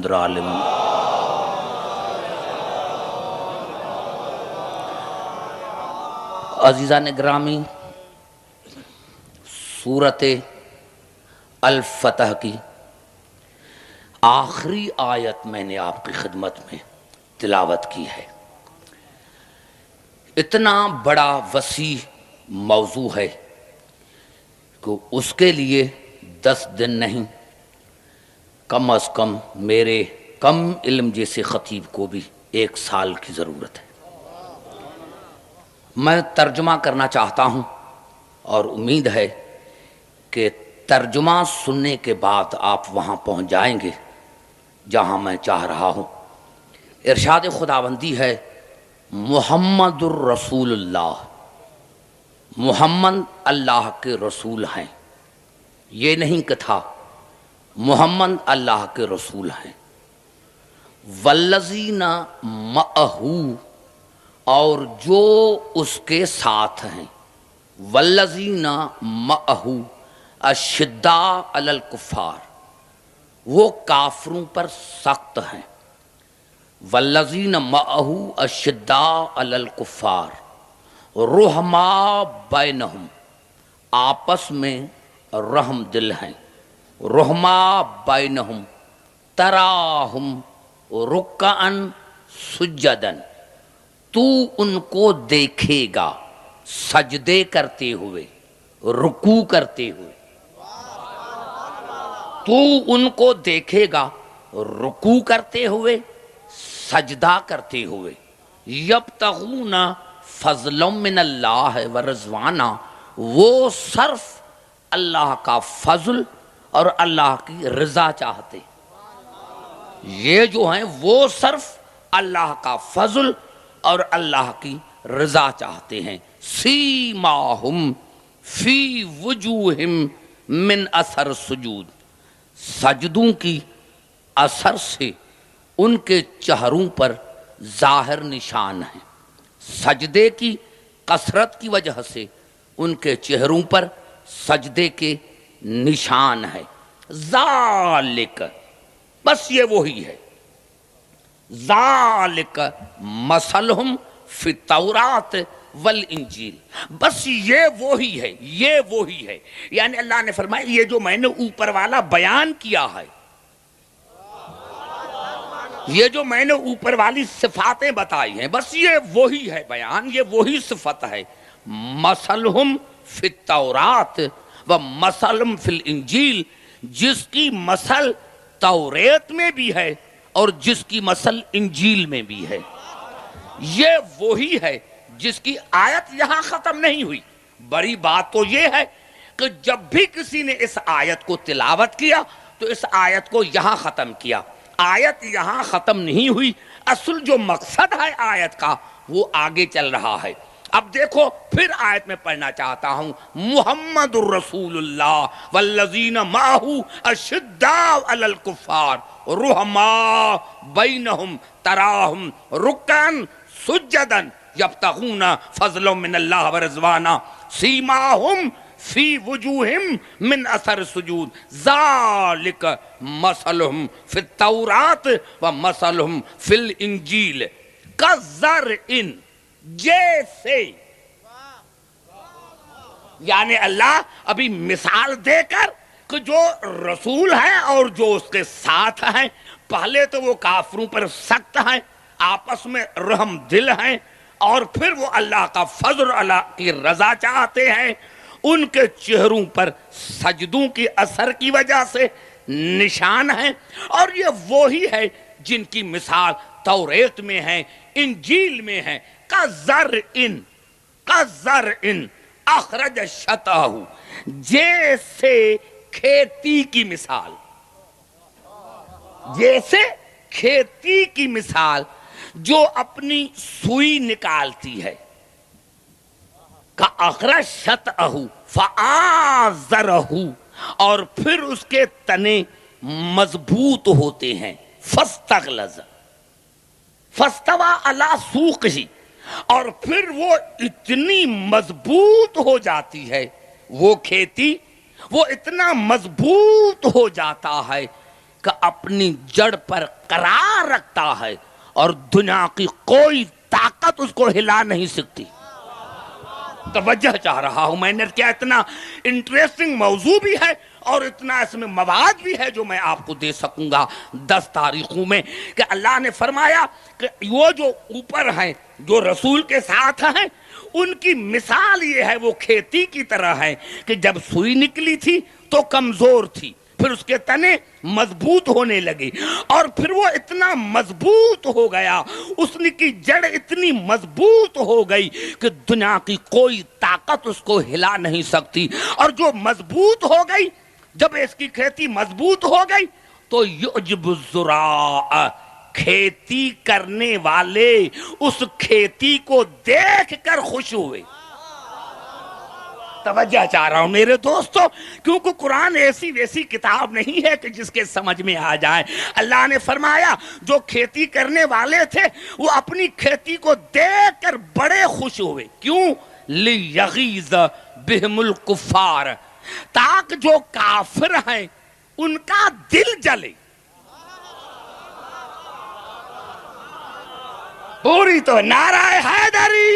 محمد آل محمد۔ عزیزان گرامی، سورۃ الفتح کی آخری آیت میں نے آپ کی خدمت میں تلاوت کی ہے۔ اتنا بڑا وسیع موضوع ہے کہ اس کے لیے 10 دن نہیں، کم از کم میرے کم علم جیسے خطیب کو بھی 1 سال کی ضرورت ہے۔ میں ترجمہ کرنا چاہتا ہوں اور امید ہے کہ ترجمہ سننے کے بعد آپ وہاں پہنچ جائیں گے جہاں میں چاہ رہا ہوں۔ ارشاد خداوندی ہے محمد الرسول اللہ، محمد اللہ کے رسول ہیں۔ یہ نہیں کہ تھا، محمد اللہ کے رسول ہیں۔ والذین معہ، اور جو اس کے ساتھ ہیں، والذین معہ اشداء علی الکفار، وہ کافروں پر سخت ہیں۔ والذین معہ اشداء علی الکفار رحماء بینہم، آپس میں رحم دل ہیں۔ رحماء بینہم تراہم رکعا سجدا، تو ان کو دیکھے گا سجدے کرتے ہوئے، رکوع کرتے ہوئے۔ تو ان کو دیکھے گا رکوع کرتے ہوئے، سجدہ کرتے ہوئے۔ یبتغون فضلا من اللہ ورضوانا، وہ صرف اللہ کا فضل اور اللہ کی رضا چاہتے۔ یہ جو ہیں وہ صرف اللہ کا فضل اور اللہ کی رضا چاہتے ہیں۔ سیماہم فی وجوہم من اثر سجود، سجدوں کی اثر سے ان کے چہروں پر ظاہر نشان ہیں۔ سجدے کی کثرت کی وجہ سے ان کے چہروں پر سجدے کے نشان ہے۔ ذالک، بس یہ وہی ہے۔ ذالک مثلہم فی التوراۃ والانجیل، بس یہ وہی ہے، یہ وہی ہے۔ یعنی اللہ نے فرمایا یہ جو میں نے اوپر والا بیان کیا ہے، یہ جو میں نے اوپر والی صفاتیں بتائی ہیں، بس یہ وہی ہے بیان، یہ وہی صفت ہے۔ مثلہم فی التوراۃ و مثلہم فی الانجیل، جس کی مثل توریت میں بھی ہے اور جس کی مثل انجیل میں بھی ہے۔ یہ وہی ہے جس کی آیت یہاں ختم نہیں ہوئی۔ بڑی بات تو یہ ہے کہ جب بھی کسی نے اس آیت کو تلاوت کیا تو اس آیت کو یہاں ختم کیا۔ آیت یہاں ختم نہیں ہوئی، اصل جو مقصد ہے آیت کا وہ آگے چل رہا ہے۔ اب دیکھو پھر آیت میں پڑھنا چاہتا ہوں، محمد الرسول اللہ والذین معہ اشداء علی الکفار رحماء بینہم تراہم رکعا سجدا یبتغون فضلا من اللہ ورضوانا سیماہم فی وجوہم من اثر سجود ذالک مثلہم فی التوراۃ و مثلہم فی الانجیل کزرع، جیسے، یعنی اللہ ابھی مثال دے کر کہ جو رسول ہیں اور جو اس کے ساتھ ہیں، پہلے تو وہ کافروں پر سخت ہیں، آپس میں رحم دل ہیں، اور پھر وہ اللہ کا فضل، اللہ کی رضا چاہتے ہیں۔ ان کے چہروں پر سجدوں کی اثر کی وجہ سے نشان ہیں، اور یہ وہی ہے جن کی مثال توریت میں ہے، انجیل میں ہے۔ کزرع اخرج شطأہ، جیسے کھیتی کی مثال، جیسے کھیتی کی مثال جو اپنی سوئی نکالتی ہے۔ اخرج شطأہ فآزرہ، اور پھر اس کے تنے مضبوط ہوتے ہیں۔ فاستغلظ فاستوى علی سوقہ، اور پھر وہ اتنی مضبوط ہو جاتی ہے، وہ کھیتی وہ اتنا مضبوط ہو جاتا ہے کہ اپنی جڑ پر قرار رکھتا ہے اور دنیا کی کوئی طاقت اس کو ہلا نہیں سکتی۔ توجہ چاہ رہا ہوں میں نے کیا اتنا انٹریسٹنگ موضوع بھی ہے اور اتنا اس میں مواد بھی ہے جو میں آپ کو دے سکوں گا 10 تاریخوں میں، کہ اللہ نے فرمایا کہ وہ جو اوپر ہیں جو رسول کے ساتھ ہیں ان کی مثال یہ ہے، وہ کھیتی کی طرح ہے کہ جب سوئی نکلی تھی تو کمزور تھی، پھر اس کے تنے مضبوط ہونے لگے اور پھر وہ اتنا مضبوط ہو گیا، اس کی جڑ اتنی مضبوط ہو گئی کہ دنیا کی کوئی طاقت اس کو ہلا نہیں سکتی، اور جو مضبوط ہو گئی، جب اس کی کھیتی مضبوط ہو گئی تو یعجب الزراع، کھیتی کرنے والے اس کھیتی کو دیکھ کر خوش ہوئے۔ توجہ چاہ رہا ہوں میرے دوستو، کیونکہ قرآن ایسی ویسی کتاب نہیں ہے کہ جس کے سمجھ میں آ جائے۔ اللہ نے فرمایا جو کھیتی کرنے والے تھے وہ اپنی کھیتی کو دیکھ کر بڑے خوش ہوئے۔ کیوں؟ لیغیظ بہم الکفار، تاکہ جو کافر ہیں ان کا دل جلے۔ پوری تو نعرہ حیدری۔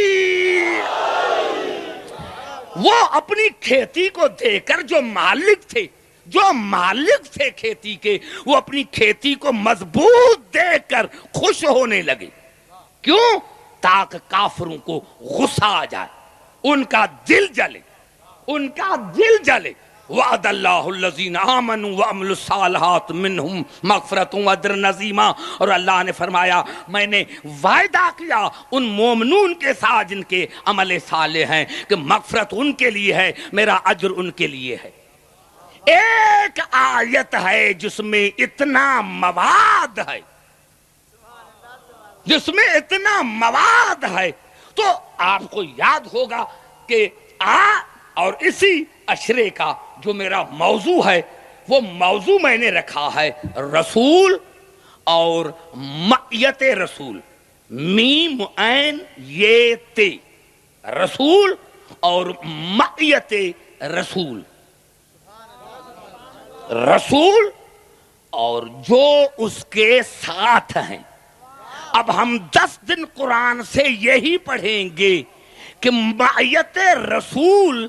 وہ اپنی کھیتی کو دیکھ کر جو مالک تھے کھیتی کے، وہ اپنی کھیتی کو مضبوط دیکھ کر خوش ہونے لگے۔ کیوں؟ تاکہ کافروں کو غصہ آ جائے، ان کا دل جلے، ان کا دل جلے۔ وعد اللہ الذین آمنوا وعملوا الصالحات منہم مغفرۃ واجر عظیما، اور اللہ نے فرمایا میں نے وعدہ کیا ان مومنون کے ساتھ جن کے عمل صالح ہیں کہ مغفرت ان کے لیے ہے، میرا اجر ان کے لیے ہے۔ ایک آیت ہے جس میں اتنا مواد ہے، جس میں اتنا مواد ہے، تو آپ کو یاد ہوگا کہ اور اسی عشرے کا جو میرا موضوع ہے وہ موضوع میں نے رکھا ہے رسول اور معیت رسول، میم عین یہ تے، رسول اور معیت رسول، رسول اور جو اس کے ساتھ ہیں۔ اب ہم 10 دن قرآن سے یہی پڑھیں گے کہ معیت رسول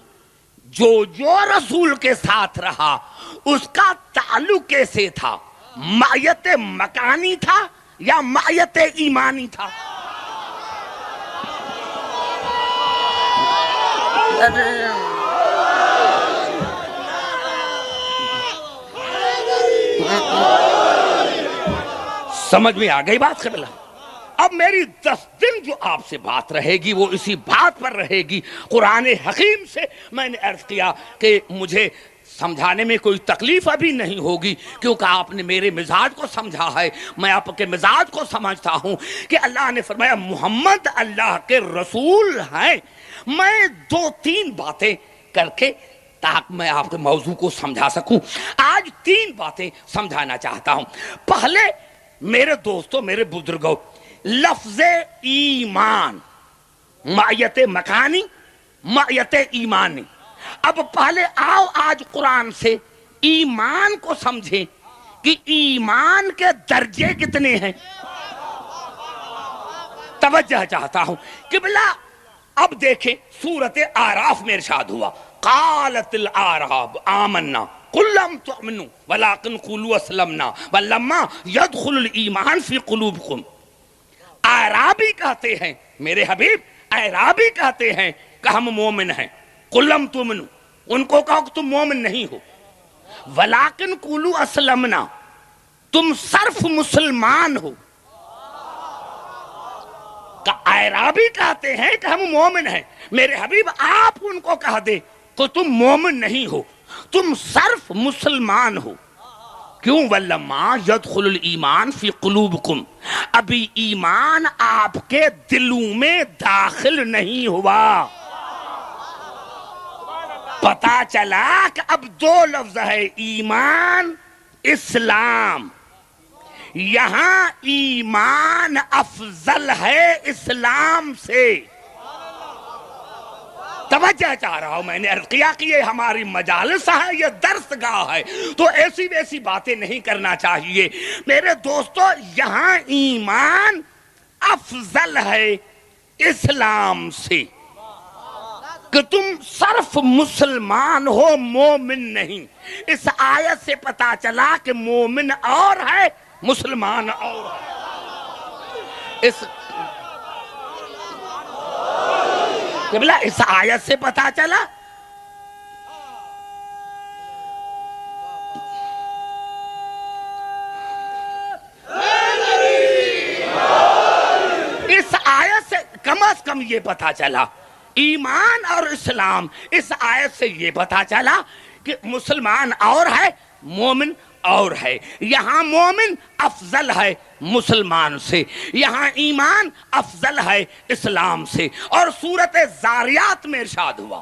جو رسول کے ساتھ رہا اس کا تعلق کیسے تھا، معیت مکانی تھا یا معیت ایمانی تھا؟ سمجھ میں آ گئی بات قبلہ؟ اب میری 10 دن جو آپ سے بات رہے گی وہ اسی بات پر رہے گی۔ قرآن حکیم سے میں نے عرض کیا کہ مجھے سمجھانے میں کوئی تکلیف ابھی نہیں ہوگی کیونکہ آپ نے میرے مزاج کو سمجھا ہے، میں آپ کے مزاج کو سمجھتا ہوں کہ اللہ نے فرمایا محمد اللہ کے رسول ہیں۔ میں 2-3 باتیں کر کے تاکہ میں آپ کے موضوع کو سمجھا سکوں، آج 3 باتیں سمجھانا چاہتا ہوں۔ پہلے میرے دوستوں، میرے بزرگوں، لفظ ایمان، معیت مکانی، معیت ایمانی۔ اب پہلے آؤ آج قرآن سے ایمان کو سمجھیں کہ ایمان کے درجے کتنے ہیں۔ توجہ چاہتا ہوں قبلہ، اب دیکھیں سورۃ اعراف میں ارشاد ہوا قالت الاعراب آمنا قل لم تؤمنوا ولكن قولوا اسلمنا ولما يدخل الایمان فی قلوبکم۔ اعرابی کہتے ہیں میرے حبیب، اعرابی کہتے ہیں کہ ہم مومن ہیں، قل لم تؤمنوا، ان کو کہو کہ تم مومن نہیں ہو، ولكن قولوا اسلمنا، تم صرف مسلمان ہو۔ اعرابی کہتے ہیں کہ ہم مومن ہیں، میرے حبیب آپ ان کو کہہ دے کہ تم مومن نہیں ہو، تم صرف مسلمان ہو۔ کیوں؟ وَلَمَّا يَدْخُلُ الْإِيمَانُ فِي قُلُوبِكُمْ، ابھی ایمان آپ کے دلوں میں داخل نہیں ہوا۔ پتا چلا کہ اب 2 لفظ ہے، ایمان، اسلام۔ یہاں ایمان افضل ہے اسلام سے۔ توجہ چاہ رہا ہوں، میں نے عرض کیا کہ یہ ہماری مجالس ہے، یہ درس گاہ ہے، تو ایسی ویسی باتیں نہیں کرنا چاہیے میرے دوستو۔ یہاں ایمان افضل ہے اسلام سے، کہ تم صرف مسلمان ہو مومن نہیں۔ اس آیت سے پتا چلا کہ مومن اور ہے مسلمان اور ہے۔ اس آیت سے پتا چلا اس آیت سے کم از کم یہ پتا چلا ایمان اور اسلام، اس آیت سے یہ پتا چلا کہ مسلمان اور ہے مومن اور ہے۔ یہاں مومن افضل ہے مسلمان سے، یہاں ایمان افضل ہے اسلام سے۔ اور سورۃ زاریات میں ارشاد ہوا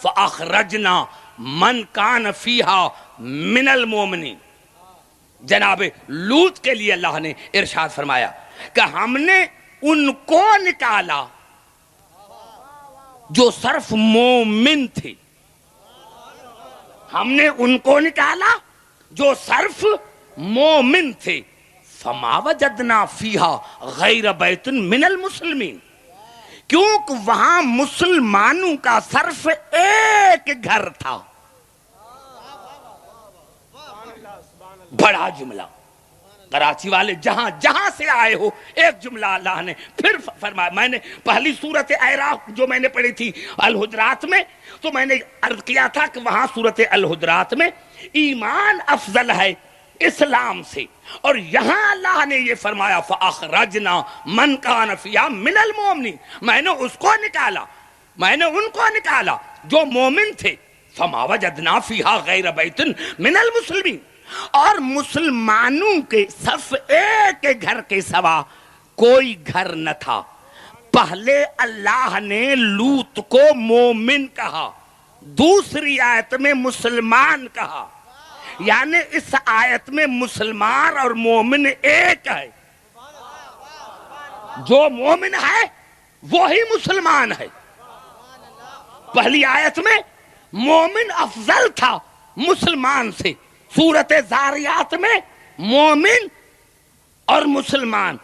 فَأَخْرَجْنَا مَنْ كَانَ فِيهَا مِنَ الْمُؤْمِنِينَ۔ جناب لوط کے لیے اللہ نے ارشاد فرمایا کہ ہم نے ان کو نکالا جو صرف مومن تھے، ہم نے ان کو نکالا جو صرف مومن تھے۔ فَمَا وَجَدْنَا فِيهَا غَيْرَ بَيْتٍ مِّنَ الْمُسْلِمِينَ، کیونکہ وہاں مسلمانوں کا صرف ایک گھر تھا۔ بڑا جملہ، کراچی والے جہاں جہاں سے آئے ہو ایک جملہ اللہ نے پھر فرمایا۔ میں نے پہلی سورت اعراف جو میں نے پڑھی تھی الحجرات میں، تو میں نے عرض کیا تھا کہ وہاں سورت الحجرات میں ایمان افضل ہے اسلام سے، اور یہاں اللہ نے یہ فرمایا فَأَخْرَجْنَا مَنْ كَانَ فِيهَا مِنَ الْمُؤْمِنِينَ، میں نے اس کو نکالا، میں نے ان کو نکالا جو مومن تھے۔ فَمَا وَجَدْنَا فِيهَا غَيْرَ بَيْتٍ مِّنَ الْمُسْلِمِينَ، اور مسلمانوں کے صرف ایک گھر کے سوا کوئی گھر نہ تھا۔ پہلے اللہ نے لوط کو مومن کہا، دوسری آیت میں مسلمان کہا، یعنی اس آیت میں مسلمان اور مومن ایک ہے۔ جو مومن ہے وہی مسلمان ہے۔ پہلی آیت میں مومن افضل تھا مسلمان سے، سورۃ زاریات میں مومن اور مسلمان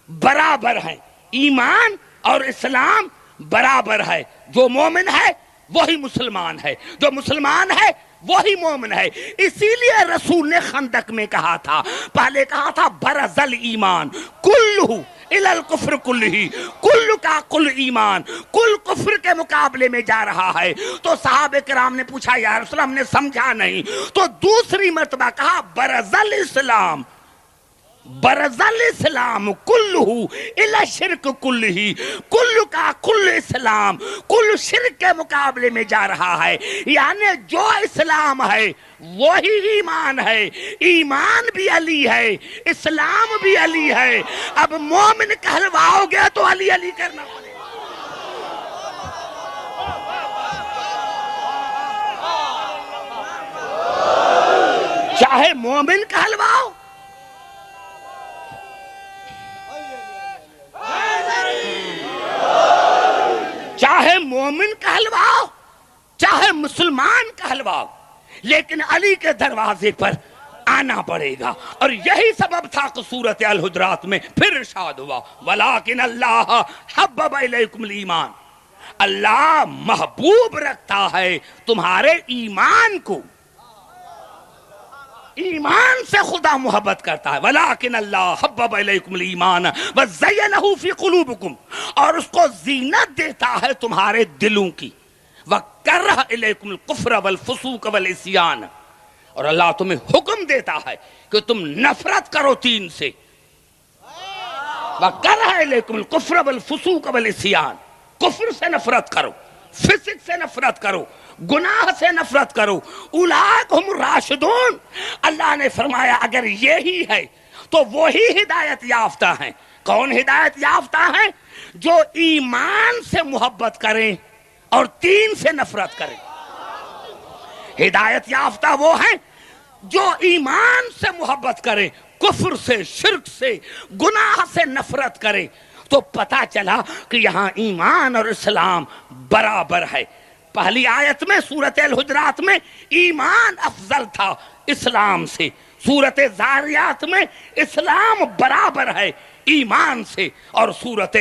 برابر ہیں، ایمان اور اسلام برابر ہے۔ جو مومن ہے وہی مسلمان ہے، جو مسلمان ہے وہی مومن ہے۔ اسی لیے رسول نے خندق میں کہا تھا، پہلے کہا تھا برز الایمان کلہ الی الکفر کلہ، کل کا کل ایمان کل کفر کے مقابلے میں جا رہا ہے۔ تو صحابہ کرام نے پوچھا یا رسول ہم نے سمجھا نہیں، تو دوسری مرتبہ کہا برز الاسلام، برز الاسلام کلہ الی الشرک کلہ، کل کا کل اسلام کل شرک کے مقابلے میں جا رہا ہے۔ یعنی جو اسلام ہے وہی ایمان ہے، ایمان بھی علی ہے، اسلام بھی علی ہے۔ اب مومن کہلواؤ گے تو علی علی کرنا پڑے گا۔ چاہے مومن کہلواؤ، چاہے مومن کہلواؤ، چاہے مسلمان کہلواؤ، لیکن علی کے دروازے پر آنا پڑے گا۔ اور یہی سبب تھا کہ سورۃ الحجرات میں پھر ارشاد ہوا وَلَٰكِنَ اللَّهَ حَبَّبَ إِلَيْكُمُ الْإِيمَانَ، اللہ محبوب رکھتا ہے تمہارے ایمان کو، ایمان سے خدا محبت کرتا ہے۔ وَلَٰكِنَ اللَّهَ حَبَّبَ إِلَيْكُمُ الْإِيمَانَ وَزَيَّنَهُ فِي قُلُوبِكُمْ، اور اس کو زینت دیتا ہے تمہارے دلوں کی۔ وَكَرَّهَ إِلَيْكُمُ الْكُفْرَ وَالْفُسُوقَ وَالْعِصْيَانَ، اور اللہ تمہیں حکم دیتا ہے کہ تم نفرت کرو تین سے۔ وَكَرَّهَ إِلَيْكُمُ الْكُفْرَ وَالْفُسُوقَ وَالْعِصْيَانَ، کفر سے نفرت کرو، فسق سے نفرت کرو، گناہ سے نفرت کرو۔ اولئک ہم راشدون، اللہ نے فرمایا اگر یہی ہے تو وہی ہدایت یافتہ ہیں۔ کون ہدایت یافتہ ہیں؟ جو ایمان سے محبت کریں اور دین سے نفرت کریں۔ ہدایت یافتہ وہ ہیں جو ایمان سے محبت کریں، کفر سے، شرک سے، گناہ سے نفرت کریں۔ تو پتا چلا کہ یہاں ایمان اور اسلام برابر ہے۔ پہلی آیت میں سورۃ الحجرات میں ایمان افضل تھا اسلام سے، سورۃ زاریات میں اسلام برابر ہے ایمان سے، اور سورۃ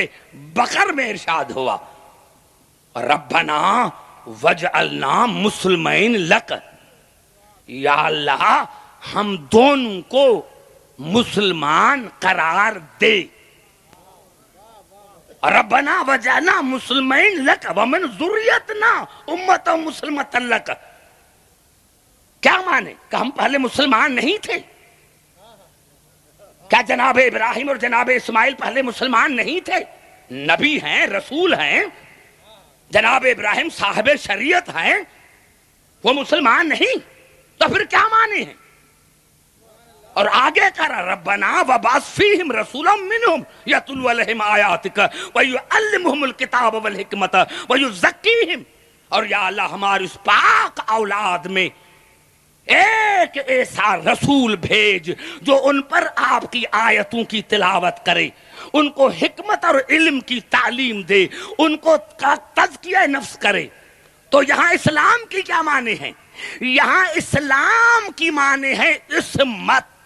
بقر میں ارشاد ہوا ربنا وجعلنا مسلمین لک، یا اللہ ہم دونوں کو مسلمان قرار دے، ربنا وجعلنا مسلمین لک ومن ذریتنا امۃ مسلمۃ لک۔ کیا مانے کہ ہم پہلے مسلمان نہیں تھے؟ کیا جناب ابراہیم اور جناب اسماعیل پہلے مسلمان نہیں تھے؟ نبی ہیں، رسول ہیں، جناب ابراہیم صاحب شریعت ہیں، وہ مسلمان نہیں؟ تو پھر کیا مانے ہیں؟ اور آگے کرا ربنا وبعث فیہم رسولا منہم یتلو علیہم آیاتک ویعلمہم الکتاب والحکمت ویزکیہم، اور یا اللہ ہماری اس پاک اولاد میں ایک ایسا رسول بھیج جو ان پر آپ کی آیتوں کی تلاوت کرے، ان کو حکمت اور علم کی تعلیم دے، ان کو تزکیہ نفس کرے۔ تو یہاں اسلام کی کیا معنی ہے؟ یہاں اسلام کی معنی ہے عصمت۔